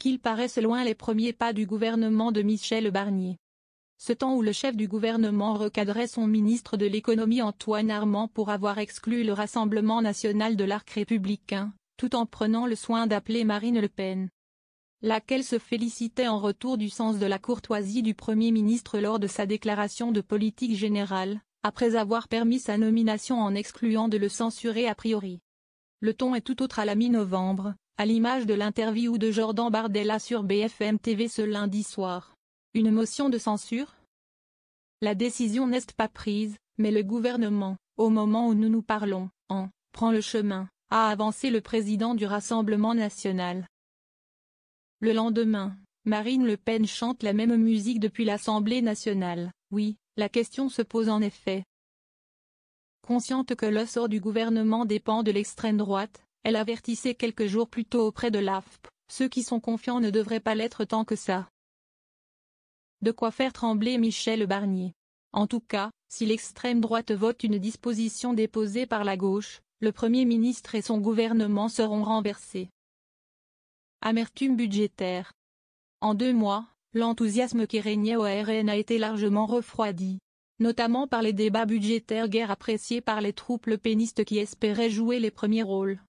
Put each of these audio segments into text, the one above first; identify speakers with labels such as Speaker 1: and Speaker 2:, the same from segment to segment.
Speaker 1: qu'ils paraissent loin les premiers pas du gouvernement de Michel Barnier. Ce temps où le chef du gouvernement recadrait son ministre de l'économie Antoine Armand pour avoir exclu le Rassemblement national de l'arc républicain, tout en prenant le soin d'appeler Marine Le Pen. Laquelle se félicitait en retour du sens de la courtoisie du Premier ministre lors de sa déclaration de politique générale, après avoir permis sa nomination en excluant de le censurer a priori. Le ton est tout autre à la mi-novembre, à l'image de l'interview de Jordan Bardella sur BFM TV ce lundi soir. Une motion de censure? La décision n'est pas prise, mais le gouvernement, au moment où nous nous parlons, prend le chemin, a avancé le président du Rassemblement national. Le lendemain, Marine Le Pen chante la même musique depuis l'Assemblée nationale. Oui, la question se pose en effet. Consciente que le sort du gouvernement dépend de l'extrême droite, elle avertissait quelques jours plus tôt auprès de l'AFP, ceux qui sont confiants ne devraient pas l'être tant que ça. De quoi faire trembler Michel Barnier. En tout cas, si l'extrême droite vote une disposition déposée par la gauche, le Premier ministre et son gouvernement seront renversés. Amertume budgétaire. En 2 mois, l'enthousiasme qui régnait au RN a été largement refroidi, notamment par les débats budgétaires guère appréciés par les troupes lepénistes qui espéraient jouer les premiers rôles.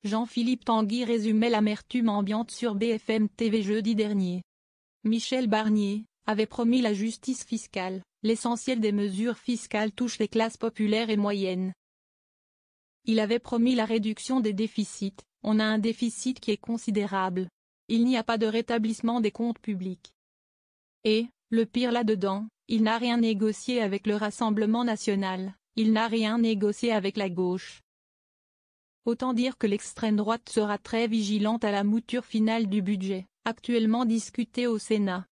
Speaker 1: Jean-Philippe Tanguy résumait l'amertume ambiante sur BFM TV jeudi dernier. Michel Barnier avait promis la justice fiscale. L'essentiel des mesures fiscales touche les classes populaires et moyennes. Il avait promis la réduction des déficits. On a un déficit qui est considérable. Il n'y a pas de rétablissement des comptes publics. Et, le pire là-dedans, il n'a rien négocié avec le Rassemblement national, il n'a rien négocié avec la gauche. Autant dire que l'extrême droite sera très vigilante à la mouture finale du budget, actuellement discuté au Sénat.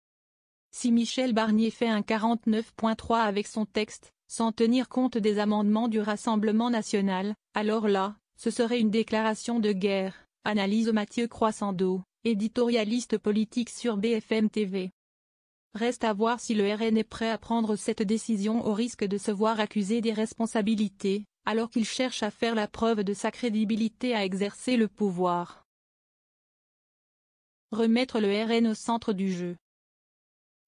Speaker 1: Si Michel Barnier fait un 49.3 avec son texte, sans tenir compte des amendements du Rassemblement national, alors là, ce serait une déclaration de guerre, analyse Mathieu Croissando, éditorialiste politique sur BFM TV. Reste à voir si le RN est prêt à prendre cette décision au risque de se voir accusé d'irresponsabilité, alors qu'il cherche à faire la preuve de sa crédibilité à exercer le pouvoir. Remettre le RN au centre du jeu.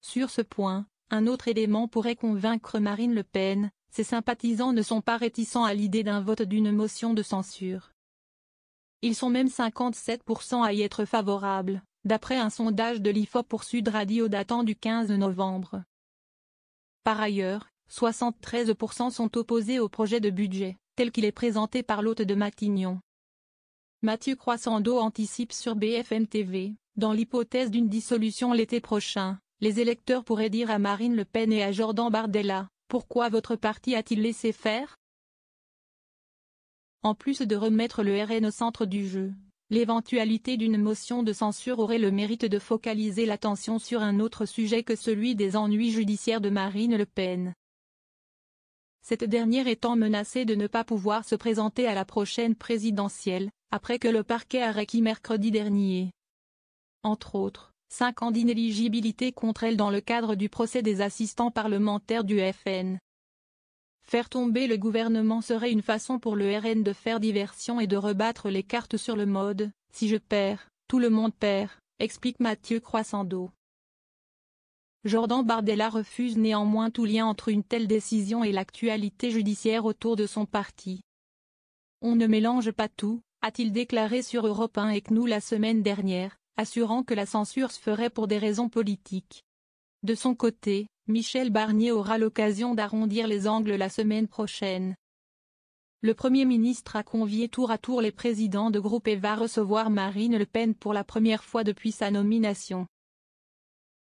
Speaker 1: Sur ce point, un autre élément pourrait convaincre Marine Le Pen, ses sympathisants ne sont pas réticents à l'idée d'un vote d'une motion de censure. Ils sont même 57% à y être favorables, d'après un sondage de l'IFOP pour Sud Radio datant du 15 novembre. Par ailleurs, 73% sont opposés au projet de budget, tel qu'il est présenté par l'hôte de Matignon. Mathieu Croissando anticipe sur BFM TV, dans l'hypothèse d'une dissolution l'été prochain. Les électeurs pourraient dire à Marine Le Pen et à Jordan Bardella, pourquoi votre parti a-t-il laissé faire? En plus de remettre le RN au centre du jeu, l'éventualité d'une motion de censure aurait le mérite de focaliser l'attention sur un autre sujet que celui des ennuis judiciaires de Marine Le Pen. Cette dernière étant menacée de ne pas pouvoir se présenter à la prochaine présidentielle, après que le parquet a requis mercredi dernier. Entre autres, 5 ans d'inéligibilité contre elle dans le cadre du procès des assistants parlementaires du FN. Faire tomber le gouvernement serait une façon pour le RN de faire diversion et de rebattre les cartes sur le mode « si je perds, tout le monde perd », explique Mathieu Croissando. Jordan Bardella refuse néanmoins tout lien entre une telle décision et l'actualité judiciaire autour de son parti. On ne mélange pas tout, a-t-il déclaré sur Europe 1 et CNews la semaine dernière, assurant que la censure se ferait pour des raisons politiques. De son côté, Michel Barnier aura l'occasion d'arrondir les angles la semaine prochaine. Le Premier ministre a convié tour à tour les présidents de groupe et va recevoir Marine Le Pen pour la première fois depuis sa nomination.